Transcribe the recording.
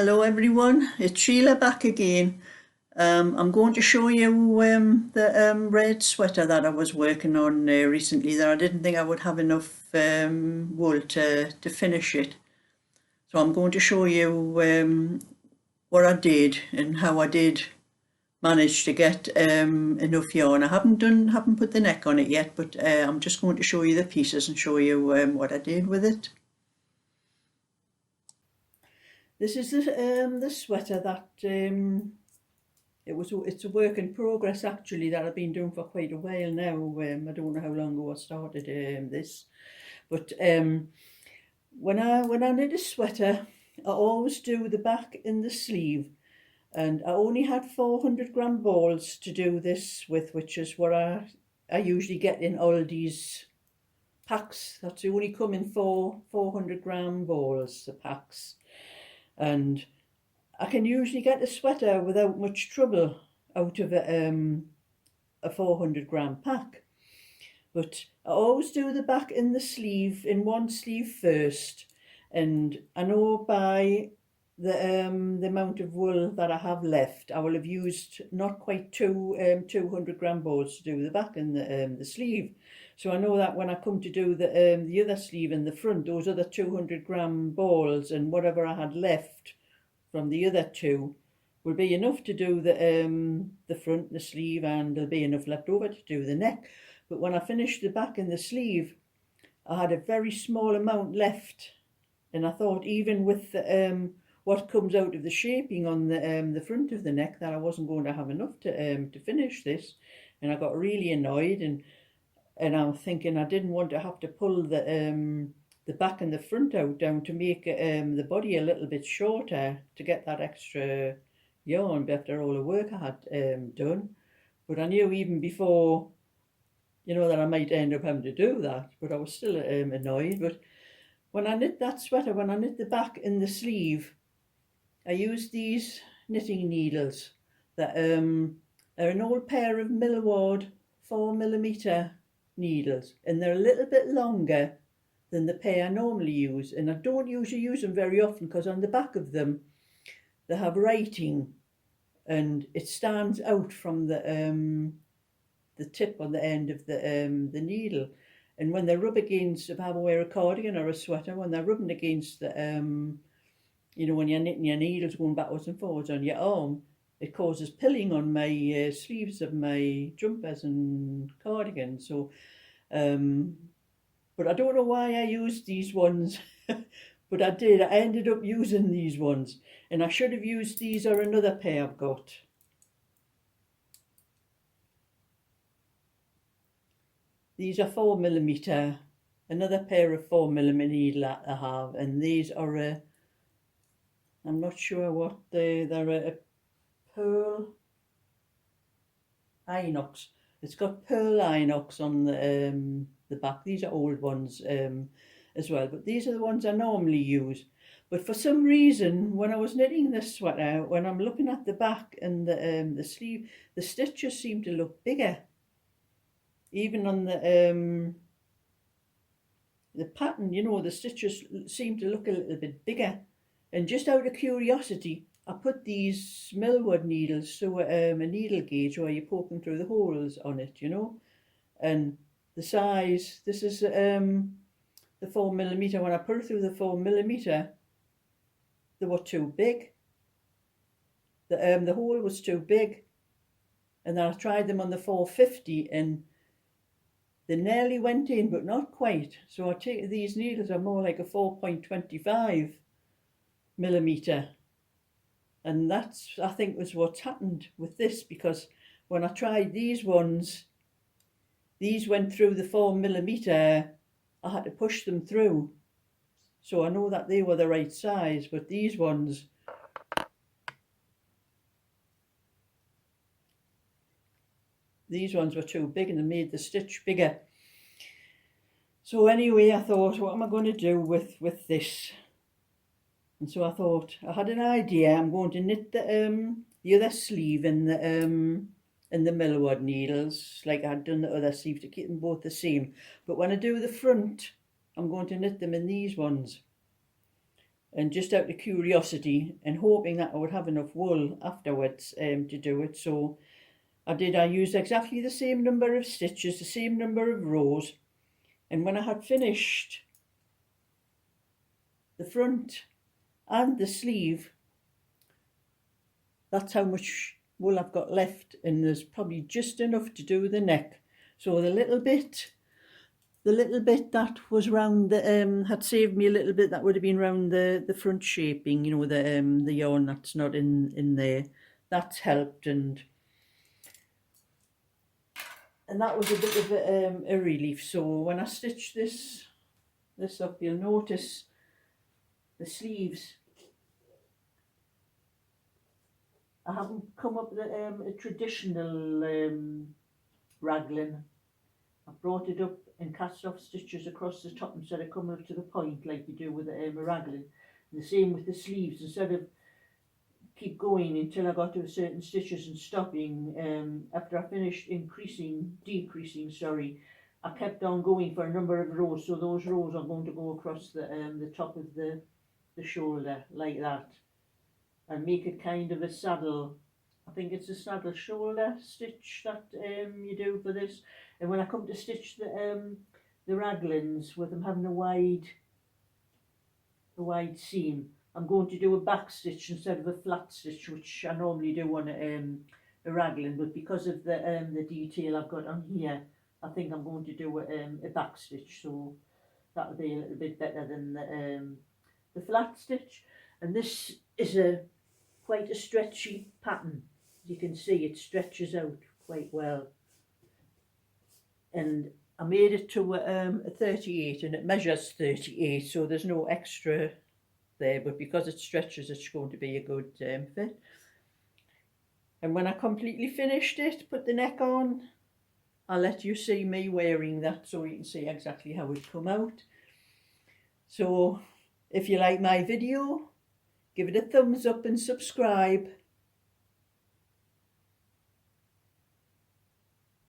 Hello everyone, it's Sheila back again. I'm going to show you the red sweater that I was working on recently that I didn't think I would have enough wool to finish it. So I'm going to show you what I did and how I did manage to get enough yarn. I haven't put the neck on it yet, but I'm just going to show you the pieces and show you what I did with it. This is the sweater that it's a work in progress actually that I've been doing for quite a while now. I don't know how long ago I started this, but when I knit a sweater, I always do the back in the sleeve, and I only had 400-gram balls to do this with, which is what I usually get in Aldi's packs. That's only come in 400-gram balls, the packs. And I can usually get a sweater without much trouble out of a 400-gram pack. But I always do the back in the sleeve, in one sleeve first. And I know by the amount of wool that I have left, I will have used not quite 200-gram balls to do the back in the sleeve. So I know that when I come to do the other sleeve in the front, those other 200-gram balls and whatever I had left from the other two will be enough to do the front, the sleeve, and there'll be enough left over to do the neck. But when I finished the back in the sleeve, I had a very small amount left, and I thought even with what comes out of the shaping on the front of the neck that I wasn't going to have enough to finish this, and I got really annoyed, and I'm thinking I didn't want to have to pull the back and the front out down to make the body a little bit shorter to get that extra yarn after all the work I had done. But I knew even before, that I might end up having to do that, but I was still annoyed. But when I knit that sweater, when I knit the back in the sleeve, I used these knitting needles that are an old pair of Millward 4mm needles, and they're a little bit longer than the pair I normally use, and I don't usually use them very often because on the back of them they have writing and it stands out from the tip on the end of the needle, and when they rub against, if I wear a cardigan or a sweater, when they're rubbing against the when you're knitting your needles going backwards and forwards on your arm, it causes pilling on my sleeves of my jumpers and cardigans. So but I don't know why I used these ones, but I did. I ended up using these ones, and I should have used these or another pair I've got. These are 4mm, another pair of 4mm needle that I have, and these are I'm not sure what they're a pearl inox. It's got pearl inox on the back. These are old ones as well, but these are the ones I normally use. But for some reason, when I was knitting this sweater, when I'm looking at the back and the sleeve, the stitches seem to look bigger. Even on the pattern, the stitches seem to look a little bit bigger. And just out of curiosity, I put these Millward needles through a needle gauge where you're poking through the holes on it, and the size, this is the 4mm. When I put it through the 4mm, they were too big. The hole was too big, and then I tried them on the 450 and they nearly went in, but not quite. So I take these needles are more like a 4.25mm, and that's, I think, was what's happened with this, because when I tried these ones, these went through the 4mm. I had to push them through, so I know that they were the right size, but these ones, were too big and they made the stitch bigger. So anyway, I thought, what am I going to do with this? And so I thought, I had an idea. I'm going to knit the other sleeve in the Millward needles, like I had done the other sleeve, to keep them both the same. But when I do the front, I'm going to knit them in these ones. and just out of curiosity and hoping that I would have enough wool afterwards to do it. So I did. I used exactly the same number of stitches, the same number of rows, and when I had finished the front and the sleeve, that's how much wool I've got left, and there's probably just enough to do the neck. So the little bit that was round the had saved me a little bit. That would have been round the front shaping, you know, the yarn that's not in there. That's helped, and that was a bit of a relief. So when I stitch this up, you'll notice the sleeves, I haven't come up with a traditional raglan. I brought it up and cast off stitches across the top instead of coming up to the point like you do with a raglan. And the same with the sleeves, instead of keep going until I got to certain stitches and stopping. After I finished decreasing, I kept on going for a number of rows. So those rows are going to go across the top of the shoulder like that, and make it kind of a saddle. I think it's a saddle shoulder stitch that you do for this. And when I come to stitch the raglans with them having a wide seam, I'm going to do a back stitch instead of a flat stitch, which I normally do on a raglan. But because of the detail I've got on here, I think I'm going to do a back stitch. So that'll be a little bit better than the flat stitch. And this is quite a stretchy pattern. As you can see, it stretches out quite well. And I made it to a 38, and it measures 38, so there's no extra there, but because it stretches, it's going to be a good fit. And when I completely finished it, put the neck on, I'll let you see me wearing that so you can see exactly how it come out. So if you like my video, give it a thumbs up and subscribe.